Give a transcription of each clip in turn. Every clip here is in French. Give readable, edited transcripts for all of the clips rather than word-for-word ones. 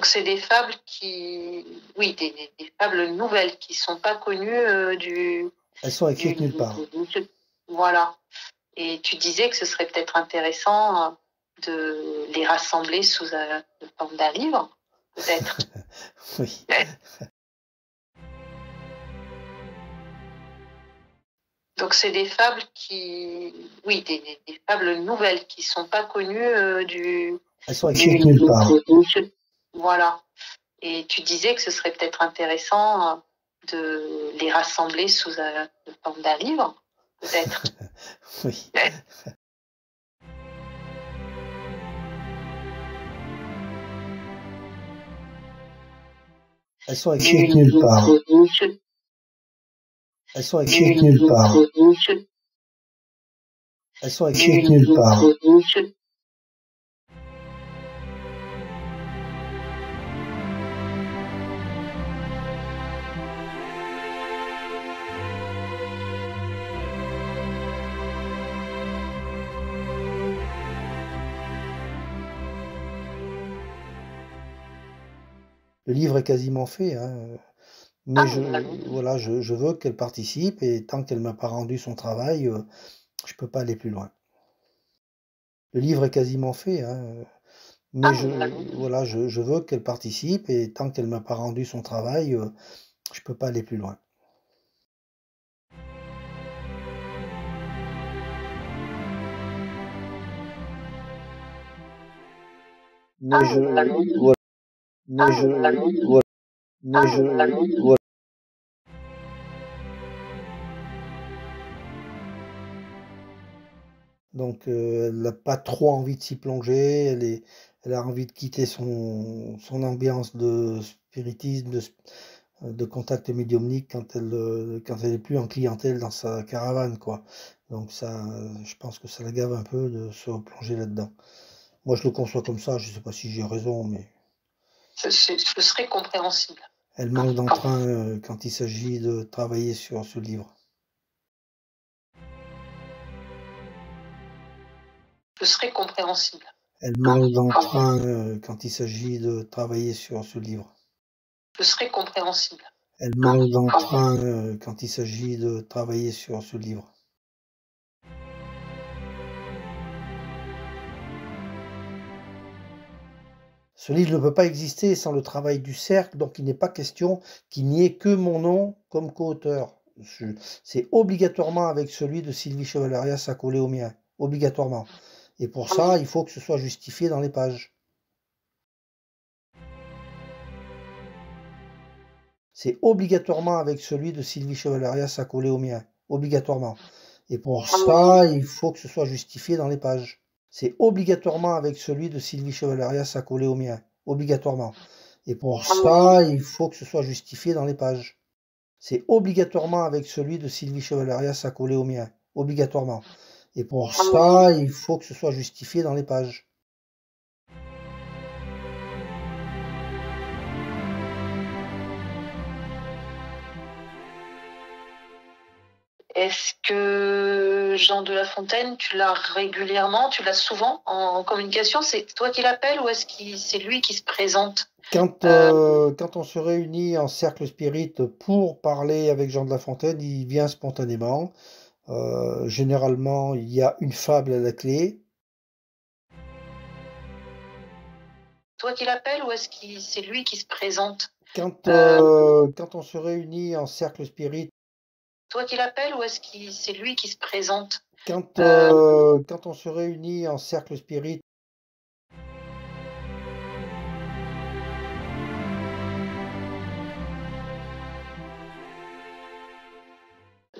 Donc c'est des fables oui, des fables nouvelles qui sont pas connues du. Elles sont écrites nulle part. Voilà. Et tu disais que ce serait peut-être intéressant de les rassembler sous la forme d'un livre, peut-être. Oui. Donc c'est des fables oui, des fables nouvelles qui sont pas connues du. Elles sont écrites nulle part. Voilà. Et tu disais que ce serait peut-être intéressant de les rassembler sous la forme d'un livre, peut-être. Oui. Elles sont écrites nulle part. Elles sont écrites nulle part. Elles sont écrites nulle part. Le livre est quasiment fait, hein. Mais je veux qu'elle participe et tant qu'elle m'a pas rendu son travail, je peux pas aller plus loin. Le livre est quasiment fait, hein. Mais je veux qu'elle participe et tant qu'elle m'a pas rendu son travail, je peux pas aller plus loin. Donc elle n'a pas trop envie de s'y plonger, elle a envie de quitter son ambiance de spiritisme, de contact médiumnique quand elle est plus en clientèle dans sa caravane, quoi. Donc ça, je pense que ça la gave un peu de se replonger là-dedans. Moi, je le conçois comme ça, je sais pas si j'ai raison, mais Ce serait compréhensible. elle manque d'entrain quand il s'agit de travailler sur ce livre. Ce serait compréhensible. Elle manque d'entrain quand il s'agit de travailler sur ce livre. Ce serait compréhensible. Elle manque d'entrain quand il s'agit de travailler sur ce livre. Ce livre ne peut pas exister sans le travail du cercle, donc il n'est pas question qu'il n'y ait que mon nom comme co-auteur. C'est obligatoirement avec celui de Sylvie Chevalerias accolé au mien. Obligatoirement. Et pour ça, il faut que ce soit justifié dans les pages. C'est obligatoirement avec celui de Sylvie Chevalerias accolé au mien. Obligatoirement. Et pour ça, il faut que ce soit justifié dans les pages. C'est obligatoirement avec celui de Sylvie Chevalerias accolé au mien. Obligatoirement. Et pour ça, il faut que ce soit justifié dans les pages. C'est obligatoirement avec celui de Sylvie Chevalerias accolé au mien. Obligatoirement. Et pour ça, il faut que ce soit justifié dans les pages. Est-ce que Jean de La Fontaine, tu l'as régulièrement, tu l'as souvent en communication? C'est toi qui l'appelles ou est-ce que c'est lui qui se présente? Quand on se réunit en cercle spirit pour parler avec Jean de La Fontaine, il vient spontanément. Généralement, il y a une fable à la clé. Toi qui l'appelles ou est-ce que c'est lui qui se présente? Quand on se réunit en cercle spirit. Toi qui l'appelles ou est-ce que c'est lui qui se présente? Quand on se réunit en cercle spirit.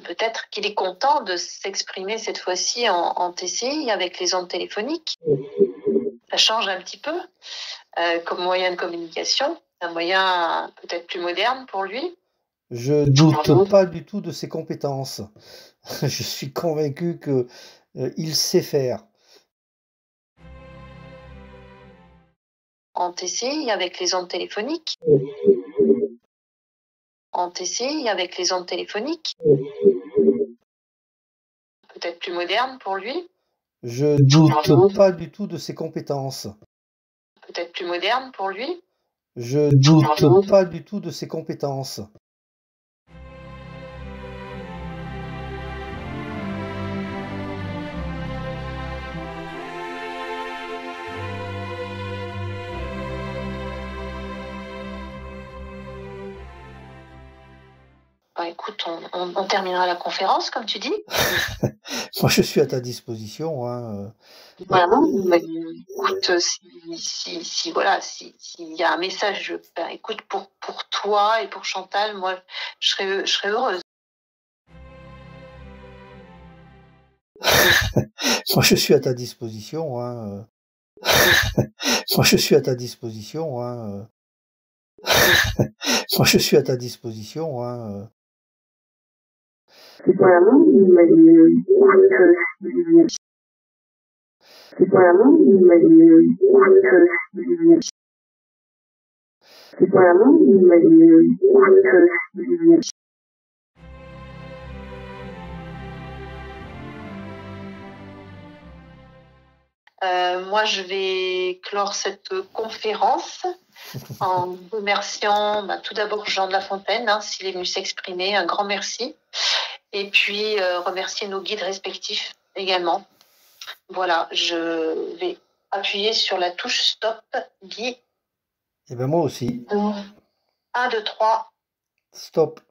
Peut-être qu'il est content de s'exprimer cette fois-ci en TCI avec les ondes téléphoniques. Ça change un petit peu comme moyen de communication, un moyen peut-être plus moderne pour lui. Je doute pas du tout de ses compétences. Je suis convaincu qu'il sait faire. En TCI avec les ondes téléphoniques. En TCI avec les ondes téléphoniques. Peut-être plus moderne pour lui. Je doute pas du tout de ses compétences. Peut-être plus moderne pour lui. Je doute pas du tout de ses compétences. Bah, écoute, on terminera la conférence, comme tu dis. Moi, je suis à ta disposition, hein. Voilà. Bah, écoute, si voilà, s'il y a un message, ben, écoute, pour toi et pour Chantal, moi, je serais heureuse. Moi, je suis à ta disposition, hein. Moi, je suis à ta disposition, hein. Moi, je suis à ta disposition, hein. Voilà. Voilà. Moi, je vais clore cette conférence en remerciant tout d'abord Jean de La Fontaine, hein, s'il est venu s'exprimer, un grand merci. Et puis remercier nos guides respectifs également. Voilà, je vais appuyer sur la touche stop, Guy. Et ben moi aussi. 1, 2, 3. Stop.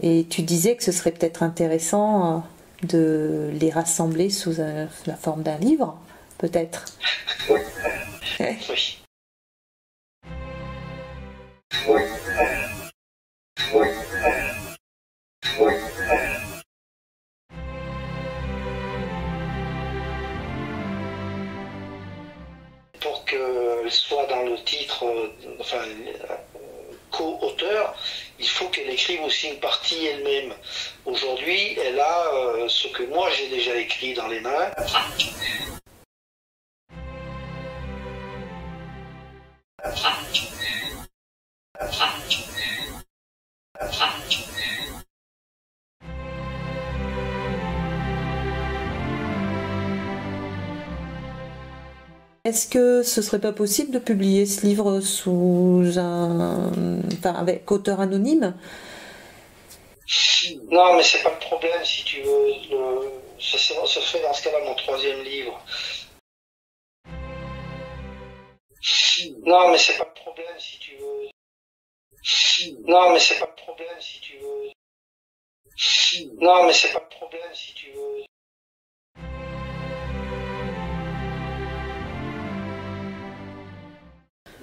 Et tu disais que ce serait peut-être intéressant de les rassembler sous la forme d'un livre, peut-être. Oui. Pour qu'elle soit dans le titre, enfin, co-auteur, il faut qu'elle écrive aussi une partie elle-même. Aujourd'hui, elle a ce que moi j'ai déjà écrit dans les mains. Est-ce que ce serait pas possible de publier ce livre sous avec auteur anonyme? Non, mais c'est pas le problème, si tu veux. Ce serait dans ce cas-là mon 3e livre. Non, mais c'est pas le problème, si tu veux. Non, mais c'est pas le problème, si tu veux. Non, mais c'est pas le problème, si tu veux.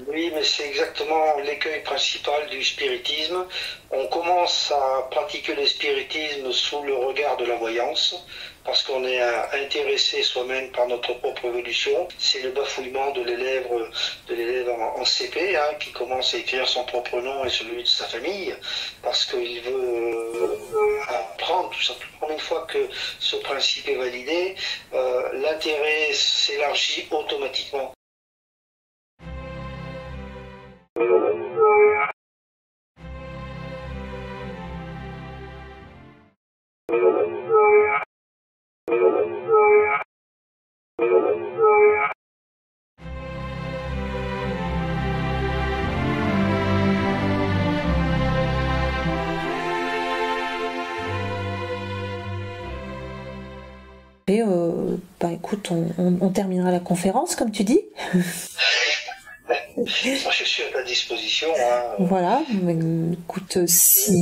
Oui, mais c'est exactement l'écueil principal du spiritisme. On commence à pratiquer le spiritisme sous le regard de la voyance, parce qu'on est intéressé soi-même par notre propre évolution. C'est le bafouillement de l'élève en CP, hein, qui commence à écrire son propre nom et celui de sa famille, parce qu'il veut apprendre tout simplement. Une fois que ce principe est validé, l'intérêt s'élargit automatiquement. Et écoute, on terminera la conférence, comme tu dis. Moi, je suis à ta disposition. Hein. Voilà, écoute, s'il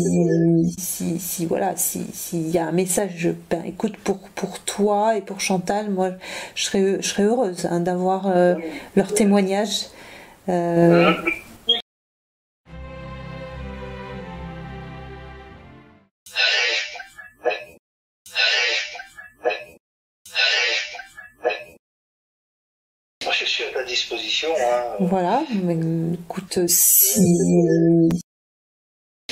y a un message, écoute, pour toi et pour Chantal, moi, je serais heureuse d'avoir leur témoignage. Je suis à ta disposition. Hein. Voilà, écoute,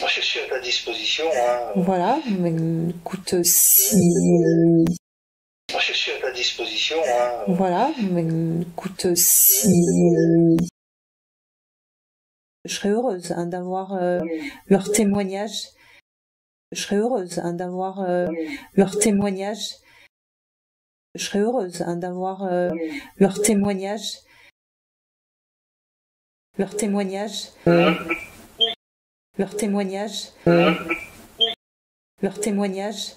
Je suis à ta disposition. Hein. Voilà, écoute, Je suis à ta disposition. Hein. Voilà, écoute, Je serais heureuse d'avoir leur témoignage. Je serais heureuse d'avoir leur témoignage. Je serais heureuse d'avoir leur témoignage. Leur témoignage. Leur témoignage. Leur témoignage.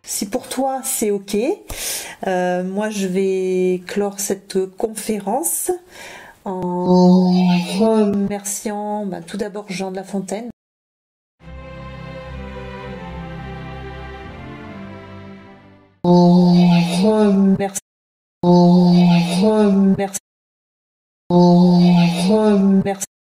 Si pour toi c'est ok, moi je vais clore cette conférence en remerciant tout d'abord Jean de La Fontaine. Remercie.